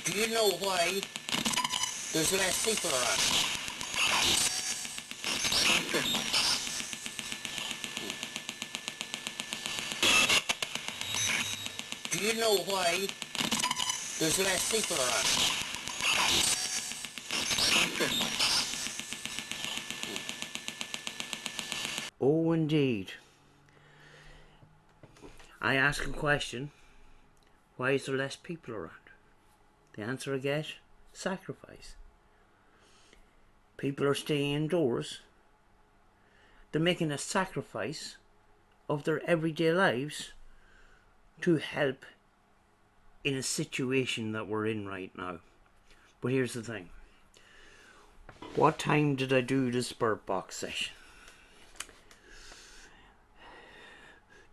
Do you know why there's less people around? Do you know why there's less people around? Oh, indeed. I ask a question, why is there less people around? The answer I get, sacrifice. People are staying indoors. They're making a sacrifice of their everyday lives to help in a situation that we're in right now. But here's the thing. What time did I do the Spurt Box session?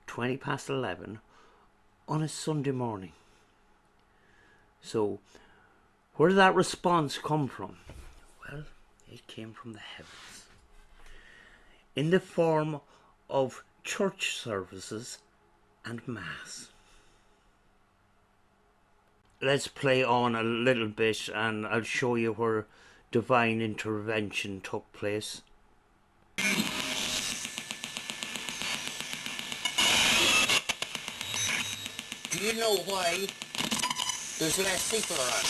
11:20 on a Sunday morning. So, where did that response come from? Well, it came from the heavens. In the form of church services and mass. Let's play on a little bit and I'll show you where divine intervention took place. Do you know why there's less people around?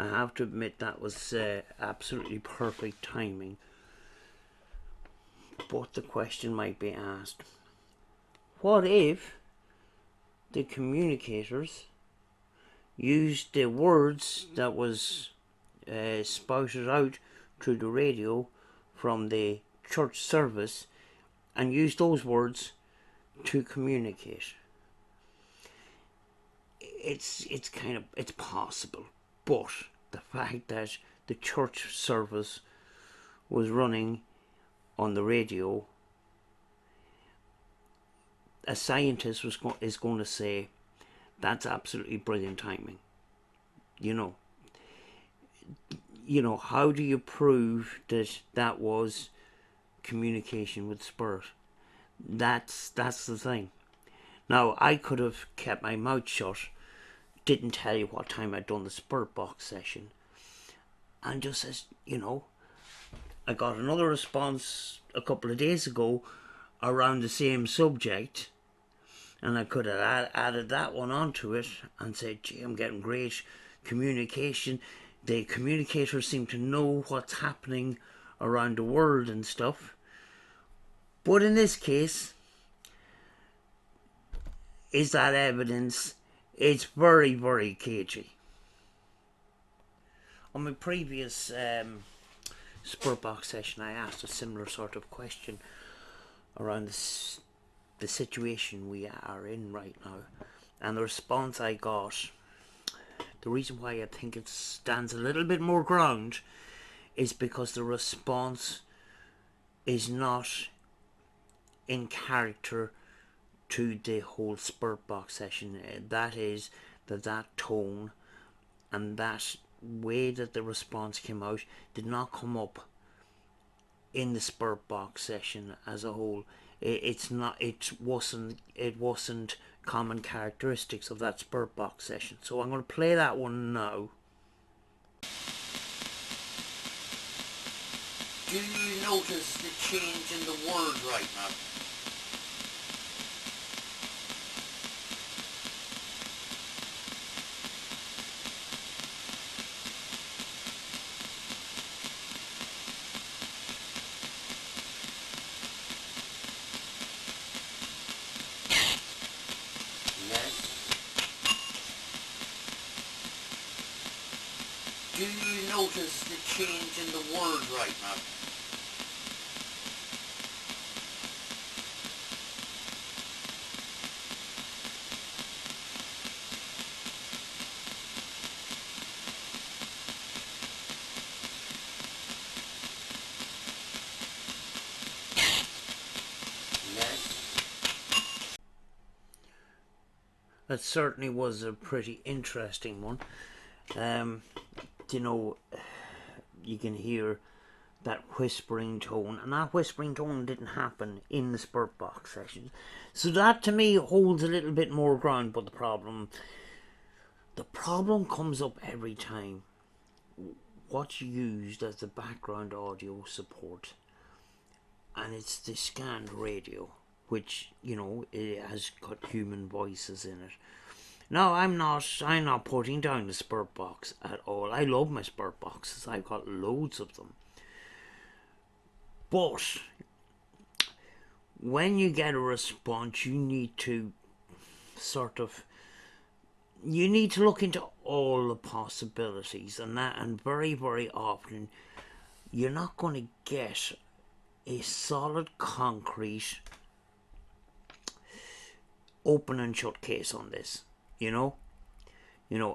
I have to admit that was absolutely perfect timing. But the question might be asked, what if the communicators used the words that was spouted out through the radio from the church service and used those words to communicate? It's possible, but the fact that the church service was running on the radio, a scientist is going to say that's absolutely brilliant timing. You know, how do you prove that that was communication with Spurt? That's the thing. Now, I could have kept my mouth shut, didn't tell you what time I'd done the Spurt Box session, and just says, I got another response a couple of days ago around the same subject, and I could have added that one onto it and said, gee, I'm getting great communication. The communicators seem to know what's happening around the world and stuff. But in this case, is that evidence? It's very, very cagey. On my previous Spurt Box session, I asked a similar sort of question around the situation we are in right now, and the response I got, the reason why I think it stands a little bit more ground is because the response is not in character to the whole Spurt Box session. That is that tone and that way that the response came out did not come up in the Spurt Box session as a whole. It wasn't common characteristics of that Spurt Box session. So I'm going to play that one now. Do you notice the change in the world right now? Do you notice the change in the world right now? That certainly was a pretty interesting one. You know, you can hear that whispering tone, and that whispering tone didn't happen in the spurt box sessions. So that to me holds a little bit more ground, but the problem comes up every time. What's used as the background audio support, and it's the scanned radio, which, you know, it has got human voices in it. Now, I'm not putting down the spurt box at all. I love my spurt boxes. I've got loads of them. But when you get a response, you need to look into all the possibilities, and very, very often you're not going to get a solid, concrete, open and shut case on this. You know,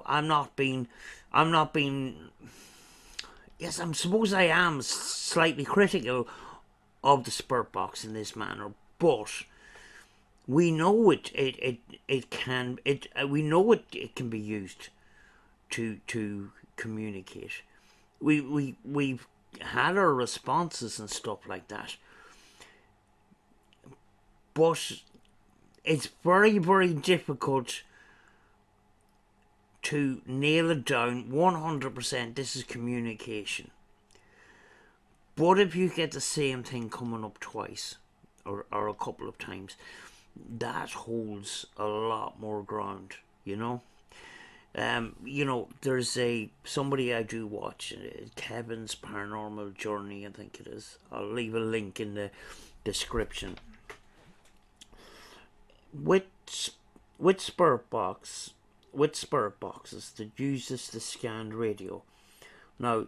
I'm not being. Yes, I suppose I am slightly critical of the spurt box in this manner, but we know it can be used to communicate. We've had our responses and stuff like that, but it's very, very difficult to nail it down 100%. This is communication. But if you get the same thing coming up twice or a couple of times, that holds a lot more ground, you know. There's somebody I do watch, Kevin's Paranormal Journey, I think it is. I'll leave a link in the description. With spurt boxes that uses the scanned radio. Now,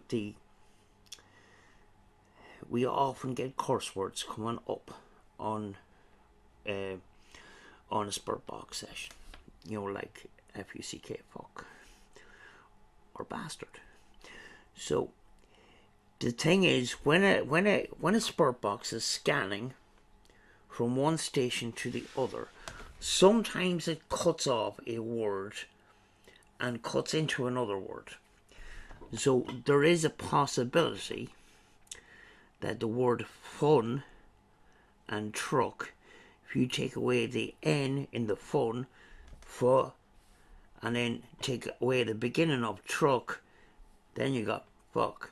we often get curse words coming up on a spurt box session. You know, like F-U-C-K, fuck, or bastard. So the thing is, when a spurt box is scanning from one station to the other, sometimes it cuts off a word and cuts into another word. So there is a possibility that the word fun and truck, if you take away the N in the fun, and then take away the beginning of truck, then you got fuck.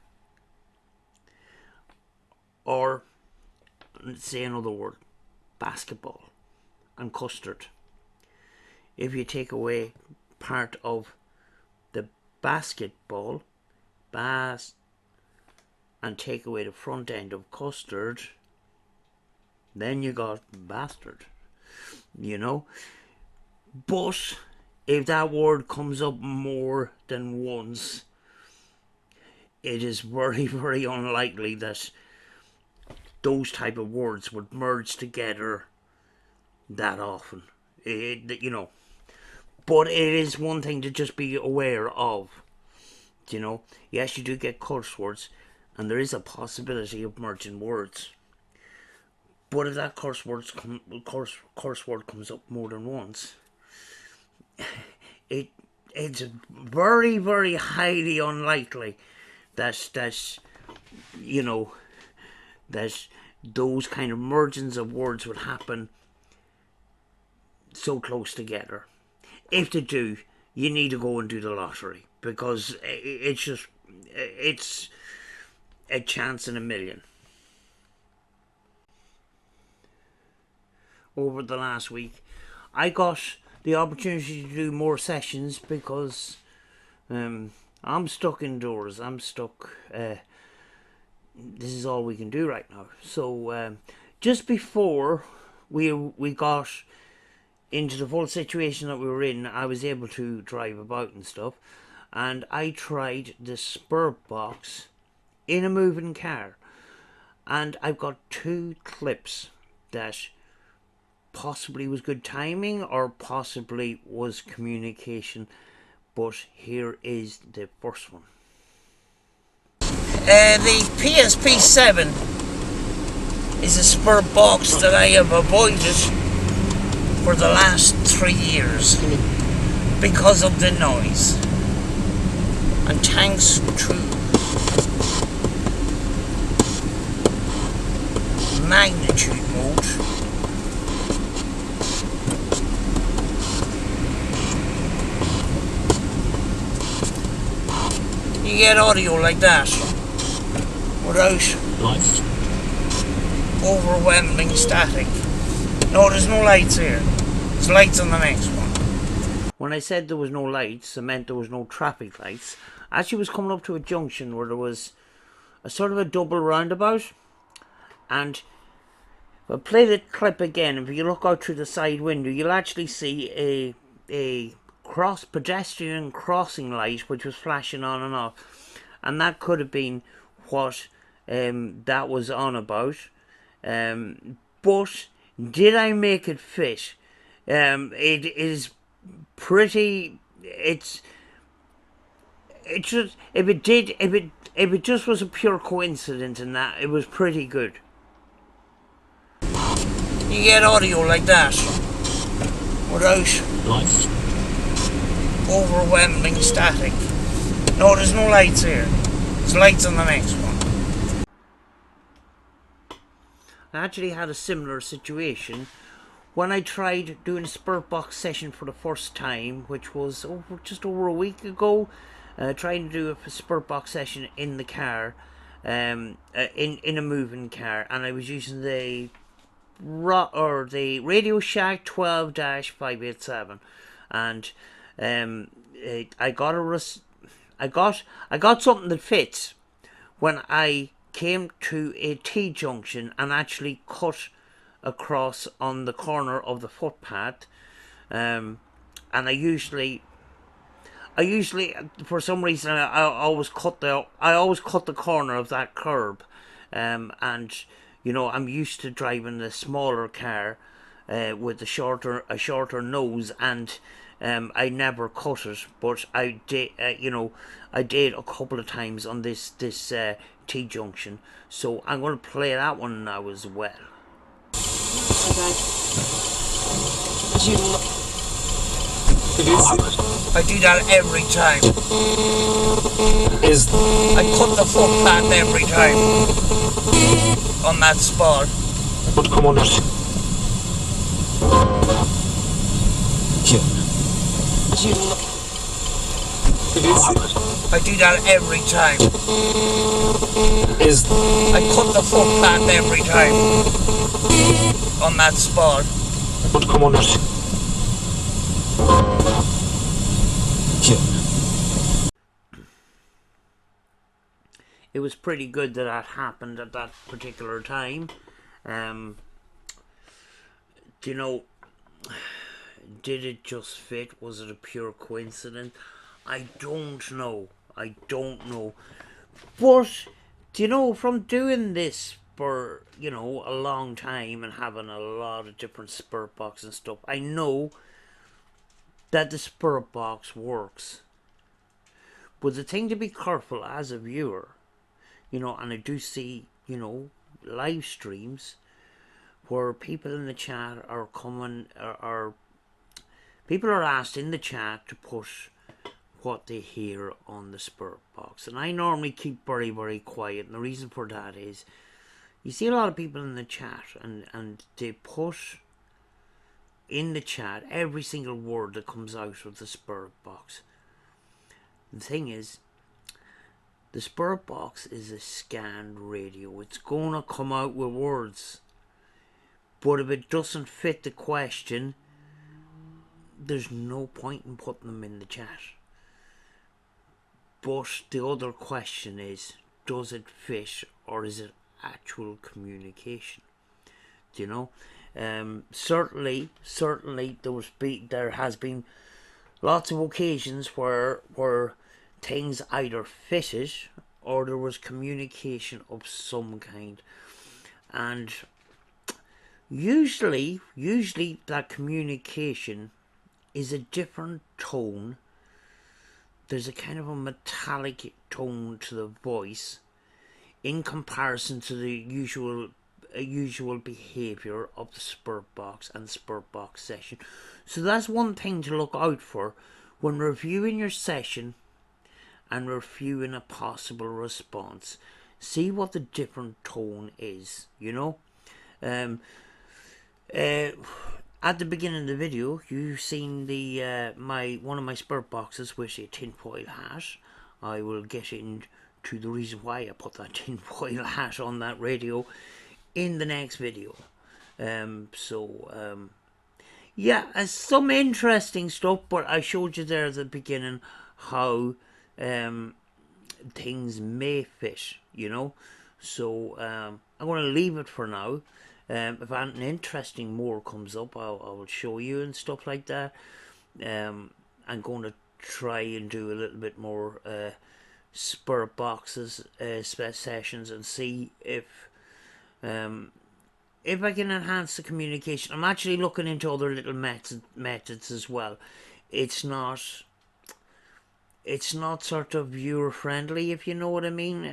Or, let's say another word, basketball and custard. If you take away part of the basketball, and take away the front end of custard, then you got bastard, you know. But if that word comes up more than once, it is very, very unlikely that those type of words would merge together that often. You know. But it is one thing to just be aware of. You know, yes, you do get curse words, and there is a possibility of merging words. But if that curse word comes up more than once, it's very, very highly unlikely that you know, that those kind of mergings of words would happen so close together. If they do, you need to go and do the lottery, because it's a chance in a million. Over the last week, I got the opportunity to do more sessions because I'm stuck indoors. I'm stuck. This is all we can do right now. So just before we got into the full situation that we were in, I was able to drive about and stuff, and I tried the spurt box in a moving car, and I've got 2 clips that possibly was good timing or possibly was communication, but here is the first one. The PSP7 is a spurt box that I have avoided for the last 3 years. because of the noise. And thanks to magnitude mode, you get audio like that without overwhelming static. No, there's no lights here. There's lights on the next one. When I said there was no lights, I meant there was no traffic lights. I actually was coming up to a junction where there was a sort of a double roundabout, and if I play the clip again, if you look out through the side window, you'll actually see a pedestrian crossing light which was flashing on and off, and that could have been what that was on about. But did I make it fit? It is pretty. It just, if it just was a pure coincidence, in that it was pretty good. You get audio like that without overwhelming static. No, there's no lights here. There's lights on the next one. I actually had a similar situation when I tried doing a Spirit Box session for the first time, which was just over a week ago. Trying to do a Spirit Box session in the car, in a moving car, and I was using the Radio Shack 12-587, and I got something that fits when I came to a T-junction and actually cut across on the corner of the footpath, and I usually for some reason I always cut the corner of that curb, and you know, I'm used to driving the smaller car with a shorter nose, and I never cut it, but I did I did a couple of times on this T-junction, so I'm going to play that one now as well. I do that every time. I cut the footpath every time on that spot. Come on, I do that every time. I cut the footpath every time on that spot. Come on, it was pretty good that happened at that particular time. You know, did it just fit? Was it a pure coincidence? I don't know. But, you know, from doing this for, you know, a long time and having a lot of different Spirit Box and stuff, I know that the Spirit Box works. But the thing to be careful as a viewer, you know, and I do see, you know, live streams where people in the chat are coming, or people are asked in the chat to put what they hear on the Spirit Box, and I normally keep very, very quiet, and the reason for that is you see a lot of people in the chat, and they put in the chat every single word that comes out of the Spirit Box. The thing is, the Spirit Box is a scanned radio. It's gonna come out with words, but if it doesn't fit the question, there's no point in putting them in the chat. But the other question is, does it fit, or is it actual communication? Do you know? Certainly there has been lots of occasions where things either fitted or there was communication of some kind, and usually that communication is a different tone. There's a kind of a metallic tone to the voice in comparison to the usual behaviour of the Spirit Box and the Spirit Box session. So that's one thing to look out for when reviewing your session and reviewing a possible response, see what the different tone is, you know. At the beginning of the video, you've seen the one of my spurt boxes with a tinfoil hat. I will get into the reason why I put that tinfoil hat on that radio in the next video. Yeah, some interesting stuff, but I showed you there at the beginning how things may fit, you know. So I'm going to leave it for now. If anything interesting more comes up, I will show you and stuff like that. I'm going to try and do a little bit more spur boxes sessions and see if I can enhance the communication. I'm actually looking into other little methods as well. It's not sort of viewer friendly, if you know what I mean.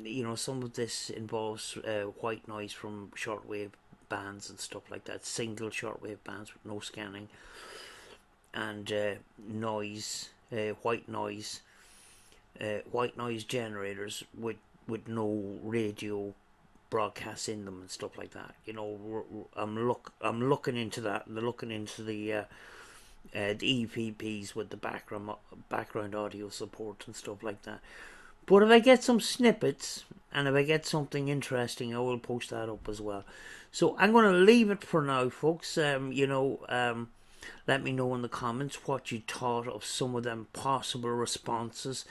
You know, some of this involves white noise from shortwave bands and stuff like that, single shortwave bands with no scanning, and white noise generators with no radio broadcasts in them and stuff like that. You know, I'm looking into that. They're looking into the EVPs with the background audio support and stuff like that. But if I get some snippets and if I get something interesting, I will post that up as well. So I'm going to leave it for now, folks. Let me know in the comments what you thought of some of them possible responses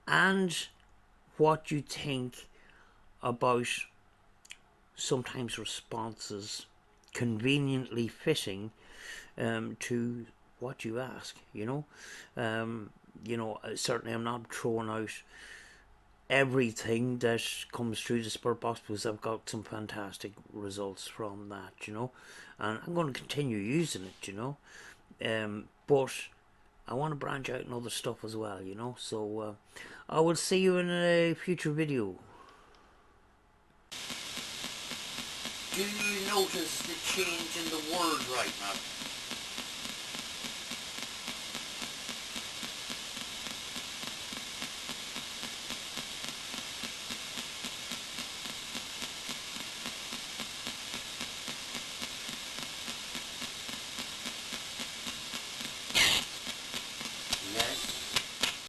and what you think about sometimes responses conveniently fitting to what you ask, you know. Certainly I'm not throwing out everything that comes through the spurt box, because I've got some fantastic results from that, you know, and I'm going to continue using it, you know. But I want to branch out in other stuff as well, you know. So I will see you in a future video. Do you notice the change in the world right now?